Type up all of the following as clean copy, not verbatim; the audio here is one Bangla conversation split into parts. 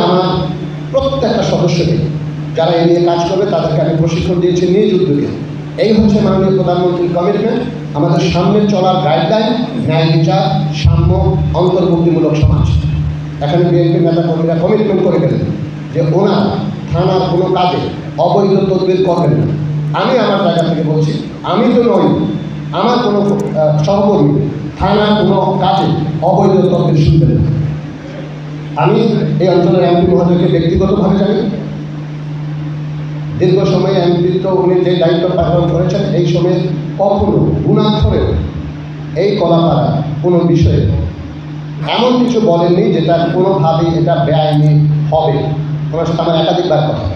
আমার প্রত্যেকটা সদস্যকে যারা এ নিয়ে কাজ করবে তাদেরকে আমি প্রশিক্ষণ দিয়েছি নিজ উদ্যোগে। এই হচ্ছে মাননীয় প্রধানমন্ত্রীর কমিটমেন্ট, আমাদের সামনে চলার গাইডলাইন, ন্যায় বিচার, সাম্য, অন্তর্ভুক্তিমূলক সমাজ। এখানে বিএনপি নেতা কর্মীরা কমিটমেন্ট করে গেলেন যে ওনারা থানার কোনো কাজে অবৈধ তদবির করবেন না। আমি আমার জায়গা থেকে বলছি, আমি তো নই, আমার কোনো সহকর্মী থানার কোনো কাজে অবৈধ তদবির শুনবেন না। আমি এই অঞ্চলের এমপি মহোদয়কে ব্যক্তিগতভাবে জানি, দীর্ঘ সময়ে এমপিত্ব উনি যে দায়িত্ব পালন করেছেন, এই সময়ে কখনো গুণাক্ষরেও এই কলাপাড়া কোনো বিষয়ে এমন কিছু বলেননি যেটা কোনোভাবেই এটা বেআইনি হবে। ওনার সাথে আমার একাধিকবার কথা,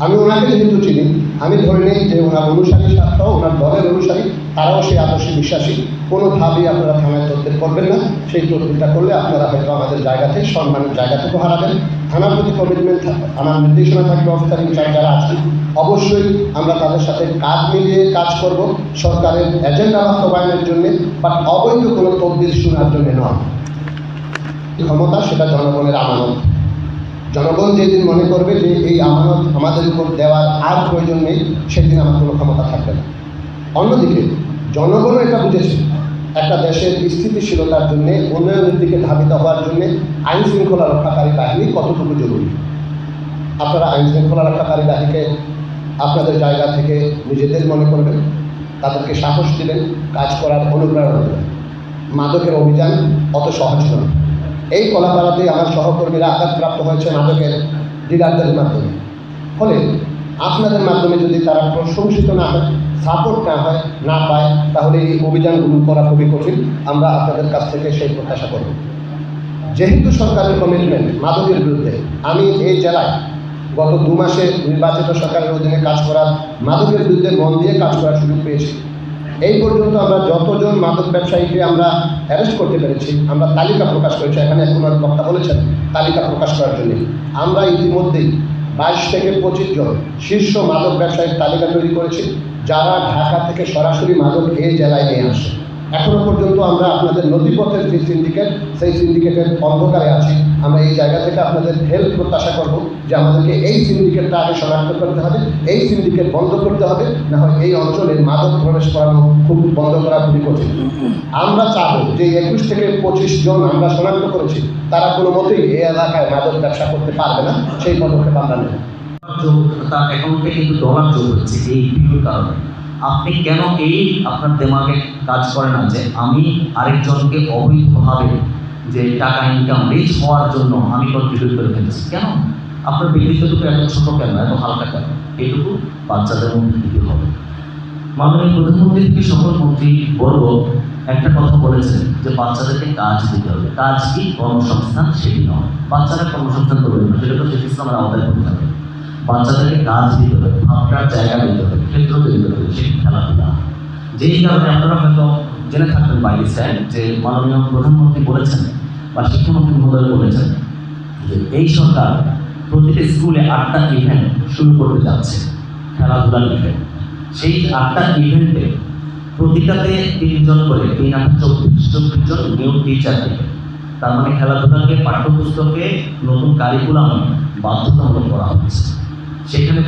আমি ওনাকে যেহেতু চিনি, আমি ধরে নিই যে ওনার অনুসারী ছাত্র, ওনার দলের অনুসারী, তারাও সেই আদর্শে বিশ্বাসী। কোনোভাবেই আপনারা থানায় তদবির করবেন না। সেই তদবিরটা করলে আপনারা হয়তো আমাদের জায়গাতে সম্মানের জায়গাটুকু হারাবেন। থানার প্রতি কমিটমেন্ট, আমার নির্দেশনা থাকবে অফিসার ইনচার্জ যারা আছেন, অবশ্যই আমরা তাদের সাথে কাজ মিলিয়ে কাজ করব সরকারের এজেন্ডা বাস্তবায়নের জন্য, বাট অবৈধ কোনো তদবির শোনার জন্য নয়। ক্ষমতা সেটা জনগণের আমানত। জনগণ যেদিন মনে করবে যে এই আমানত আমাদের উপর দেওয়ার আর প্রয়োজন নেই, সেদিন আমার কোনো ক্ষমতা থাকবে না। অন্যদিকে জনগণও এটা বুঝেছে, একটা দেশের স্থিতিশীলতার জন্যে, উন্নয়নের দিকে ধাবিত হওয়ার জন্যে আইন শৃঙ্খলা রক্ষাকারী বাহিনী কতটুকু জরুরি। আপনারা আইন শৃঙ্খলা রক্ষাকারী বাহিনীকে আপনাদের জায়গা থেকে নিজেদের মনে করবেন, তাদেরকে সাহস দিবেন, কাজ করার অনুপ্রেরণা দেবেন। মাদকের অভিযান অত সহজ নয়। এই কলাপাড়াতেই আমার সহকর্মীরা আঘাতপ্রাপ্ত হয়েছে মাদকের ডিলারদের মাধ্যমে। ফলে আপনাদের মাধ্যমে যদি তারা প্রশংসিত না হয়, সাপোর্ট না হয়, না পায়, তাহলে এই অভিযানগুলো করা খুবই কঠিন। আমরা আপনাদের কাছ থেকে সেই প্রত্যাশা করব। যেহেতু সরকারের কমিটমেন্ট মাদকের বিরুদ্ধে, আমি এই জেলায় গত 2 মাসে নির্বাচিত সরকারের অধীনে কাজ করার, মাদকের বিরুদ্ধে মন দিয়ে কাজ করার সুযোগ পেয়েছি। এই পর্যন্ত আমরা যতজন মাদক ব্যবসায়ীকে আমরা অ্যারেস্ট করতে পেরেছি, আমরা তালিকা প্রকাশ করেছি। এখানে কোনো বক্তা বলেছেন তালিকা প্রকাশ করার জন্য, আমরা ইতিমধ্যেই 22 থেকে 25 জন শীর্ষ মাদক ব্যবসায়ীর তালিকা তৈরি করেছি, যারা ঢাকা থেকে সরাসরি মাদক এই জেলায় নিয়ে আসে। এখনও পর্যন্ত আমরা আপনাদের নথিপত্রের যে সিন্ডিকেট, সেই সিন্ডিকেটের অন্ধকারে আছি। আমরা এই জায়গা থেকে আপনাদের হেল্প প্রত্যাশা করব যে আমাদেরকে এই সিন্ডিকেটটা আগে শনাক্ত করতে হবে, এই সিন্ডিকেট বন্ধ করতে হবে, না হয় এই অঞ্চলে মাদক প্রবেশ করানো খুব বন্ধ করা খুবই কঠিন। আমরা চাবো যে 21 থেকে 25 জন আমরা শনাক্ত করেছি, তারা কোনো মতেই এই এলাকায় মাদক ব্যবসা করতে পারবে না। সেই পদক্ষেপ আমরা নেব। তার অ্যাকাউন্টে কিন্তু ডলার যোগ হচ্ছে এই ভিডিওর কারণে। আপনি কেন এই আপনার দিমাগে কাজ করে না যে আমি আরেকজনকে অবৈধভাবে যে টাকা ইনকাম রিচ হওয়ার জন্য আমি কন্ট্রিবিউট করে ফেলছি? কেন আপনার ব্যক্তিত্বটুকু এত ছোট কেন, এত হালকা কেন? এইটুকু বাচ্চাদের মধ্যে দিতে হবে। মাননীয় প্রধানমন্ত্রী থেকে সকল মন্ত্রী বর্গ একটা কথা বলেছেন যে বাচ্চাদেরকে কাজ দিতে হবে। কাজ কি? কর্মসংস্থান, সেটি নয়। বাচ্চারা কর্মসংস্থান করবে না, সেটা তো শেখ ইসলামের আওতায় করতে হবে। বাচ্চাদেরকে কাজ দিতে হবে, ভাবনার জায়গা দিতে হবে, ক্ষেত্র দিতে হবে, সে খেলাধুলা। যেই কারণে আপনারা হয়তো জেনে থাকবেন বাইরে স্যার যে মাননীয় প্রধানমন্ত্রী বলেছেন বা শিক্ষামন্ত্রী মহোদয় বলেছেন যে এই সরকার প্রতিটি স্কুলে 8টা ইভেন্ট শুরু করতে যাচ্ছে, খেলাধুলার ইভেন্ট। সেই 8টা ইভেন্টে প্রতিটাতে 3 জন করে, 3 আর 24 জন নিউ টিচার দেবে। তার মানে খেলাধুলাকে পাঠ্যপুস্তকে নতুন কারিকুলামে বাধ্যতামূলক করা হচ্ছে। সেখানে